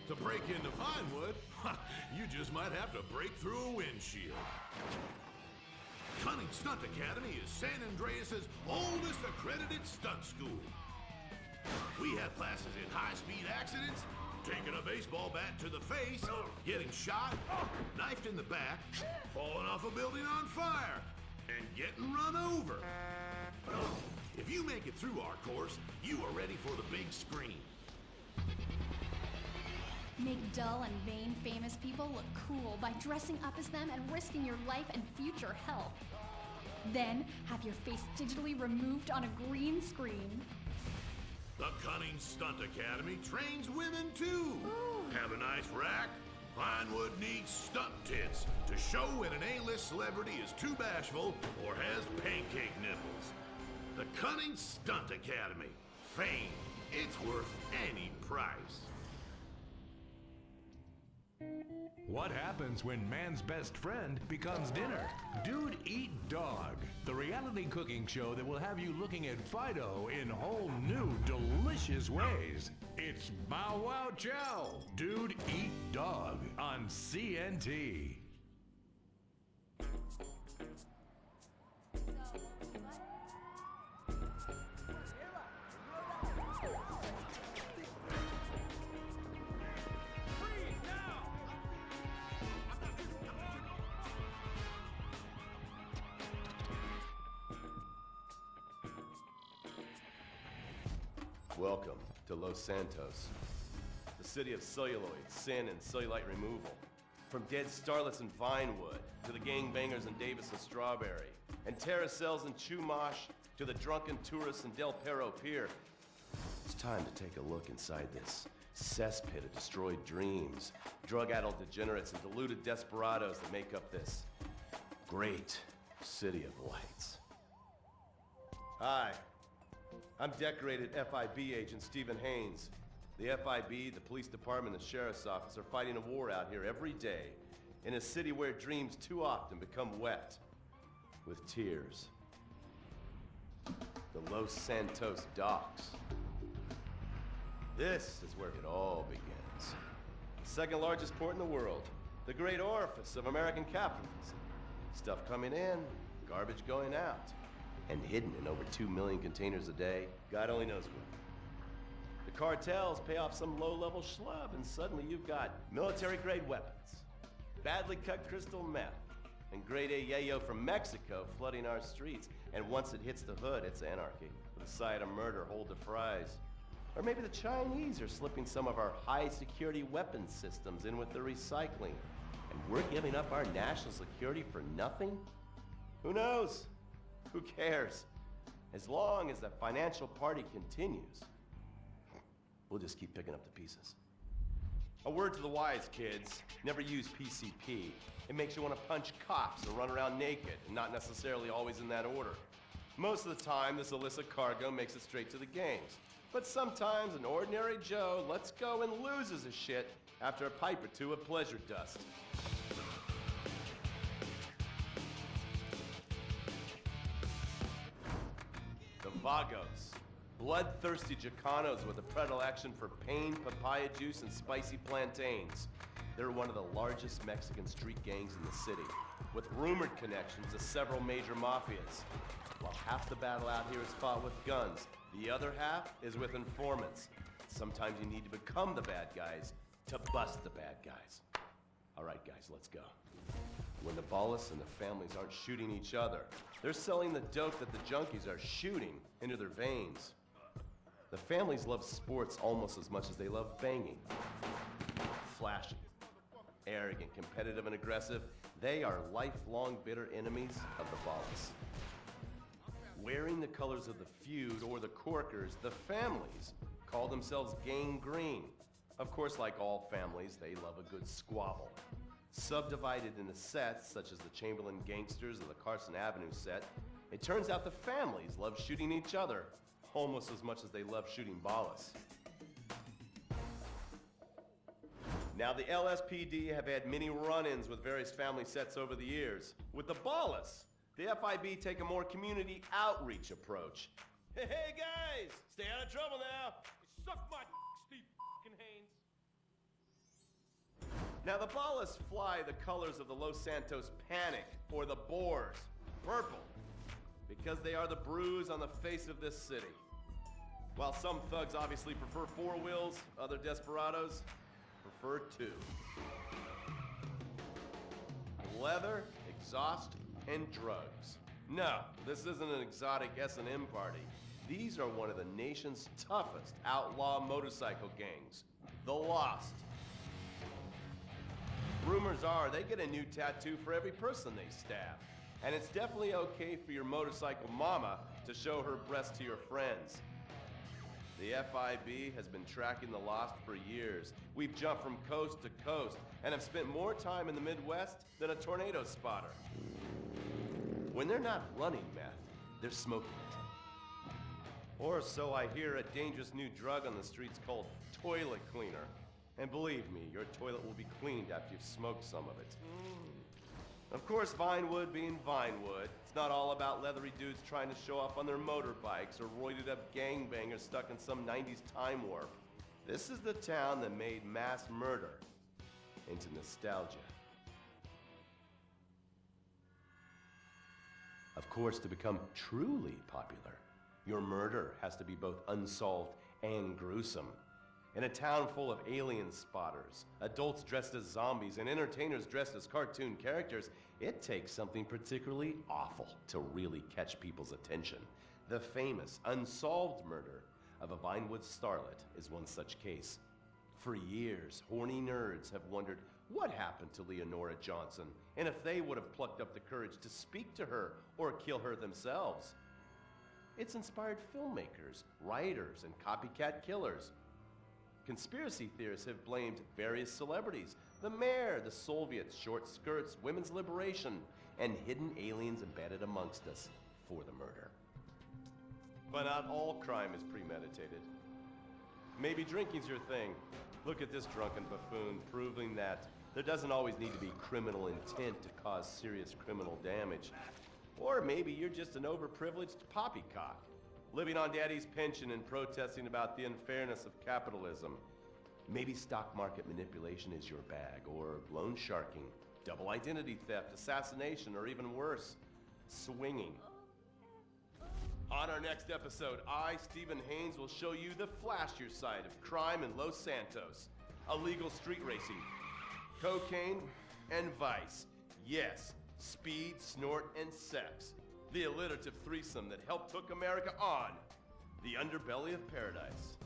To break into Vinewood, you just might have to break through a windshield. Cunning Stunt Academy is San Andreas' oldest accredited stunt school. We have classes in high-speed accidents, taking a baseball bat to the face, getting shot, knifed in the back, falling off a building on fire, and getting run over. If you make it through our course, you are ready for the big screen. Make dull and vain famous people look cool by dressing up as them and risking your life and future health. Then, have your face digitally removed on a green screen. The Cunning Stunt Academy trains women too. Ooh. Have a nice rack? Vinewood needs stunt tits to show when an A-list celebrity is too bashful or has pancake nipples. The Cunning Stunt Academy. Fame. It's worth any price. What happens when man's best friend becomes dinner? Dude Eat Dog, the reality cooking show that will have you looking at Fido in whole new, delicious ways. It's Bow Wow Chow, Dude Eat Dog on CNT. Welcome to Los Santos, the city of celluloid, sin, and cellulite removal. From dead starlets in Vinewood, to the gangbangers in Davis and Strawberry, and terracels in Chumash, to the drunken tourists in Del Perro Pier. It's time to take a look inside this cesspit of destroyed dreams, drug-addled degenerates, and deluded desperados that make up this great city of lights. Hi. I'm decorated FIB agent Stephen Haynes. The FIB, the police department, and the sheriff's office are fighting a war out here every day in a city where dreams too often become wet with tears. The Los Santos docks. This is where it all begins. The second largest port in the world, the great orifice of American capitalism. Stuff coming in, garbage going out. And hidden in over 2 million containers a day, God only knows where. The cartels pay off some low-level schlub, and suddenly you've got military-grade weapons, badly cut crystal meth, and grade A yayo from Mexico flooding our streets. And once it hits the hood, it's anarchy, with a side of murder, hold the fries. Or maybe the Chinese are slipping some of our high-security weapons systems in with the recycling, and we're giving up our national security for nothing? Who knows? Who cares? As long as the financial party continues, we'll just keep picking up the pieces. A word to the wise, kids. Never use PCP. It makes you want to punch cops or run around naked, and not necessarily always in that order. Most of the time, this illicit cargo makes it straight to the games. But sometimes an ordinary Joe lets go and loses his shit after a pipe or two of pleasure dust. The Vagos, bloodthirsty Chicanos with a predilection for pain, papaya juice, and spicy plantains. They're one of the largest Mexican street gangs in the city, with rumored connections to several major mafias. While half the battle out here is fought with guns, the other half is with informants. Sometimes you need to become the bad guys to bust the bad guys. All right, guys, let's go. When the Ballas and the families aren't shooting each other, they're selling the dope that the junkies are shooting into their veins. The families love sports almost as much as they love banging. Flashy, arrogant, competitive, and aggressive, they are lifelong bitter enemies of the Ballas. Wearing the colors of the feud or the corkers, the families call themselves Gang Green. Of course, like all families, they love a good squabble. Subdivided into sets, such as the Chamberlain Gangsters or the Carson Avenue set, it turns out the families love shooting each other almost as much as they love shooting Ballas. Now, the LSPD have had many run-ins with various family sets over the years. With the Ballas, the FIB take a more community outreach approach. Hey guys, stay out of trouble now. Suck my Steve Haynes. Now the ballas fly the colors of the Los Santos Panic, or the Boers, purple, because they are the bruise on the face of this city. While some thugs obviously prefer 4 wheels, other desperados prefer 2. Leather, exhaust, and drugs. No, this isn't an exotic S&M party. These are one of the nation's toughest outlaw motorcycle gangs, the Lost. Rumors are they get a new tattoo for every person they stab. And it's definitely okay for your motorcycle mama to show her breasts to your friends. The FIB has been tracking the Lost for years. We've jumped from coast to coast and have spent more time in the Midwest than a tornado spotter. When they're not running meth, they're smoking it. Or so I hear, a dangerous new drug on the streets called toilet cleaner. And believe me, your toilet will be cleaned after you've smoked some of it. Of course, Vinewood being Vinewood, it's not all about leathery dudes trying to show off on their motorbikes or roided up gangbangers stuck in some 90s time warp. This is the town that made mass murder into nostalgia. Of course, to become truly popular, your murder has to be both unsolved and gruesome. In a town full of alien spotters, adults dressed as zombies, and entertainers dressed as cartoon characters, it takes something particularly awful to really catch people's attention. The famous, unsolved murder of a Vinewood starlet is one such case. For years, horny nerds have wondered what happened to Leonora Johnson, and if they would have plucked up the courage to speak to her or kill her themselves. It's inspired filmmakers, writers, and copycat killers. Conspiracy theorists have blamed various celebrities, the mayor, the Soviets, short skirts, women's liberation, and hidden aliens embedded amongst us for the murder. But not all crime is premeditated. Maybe drinking's your thing. Look at this drunken buffoon, proving that there doesn't always need to be criminal intent to cause serious criminal damage. Or maybe you're just an overprivileged poppycock, living on daddy's pension and protesting about the unfairness of capitalism. Maybe stock market manipulation is your bag, or loan sharking, double identity theft, assassination, or even worse, swinging. On our next episode, I, Stephen Haynes, will show you the flashier side of crime in Los Santos. Illegal street racing, cocaine, and vice. Yes, speed, snort, and sex. The alliterative threesome that helped hook America on the underbelly of paradise.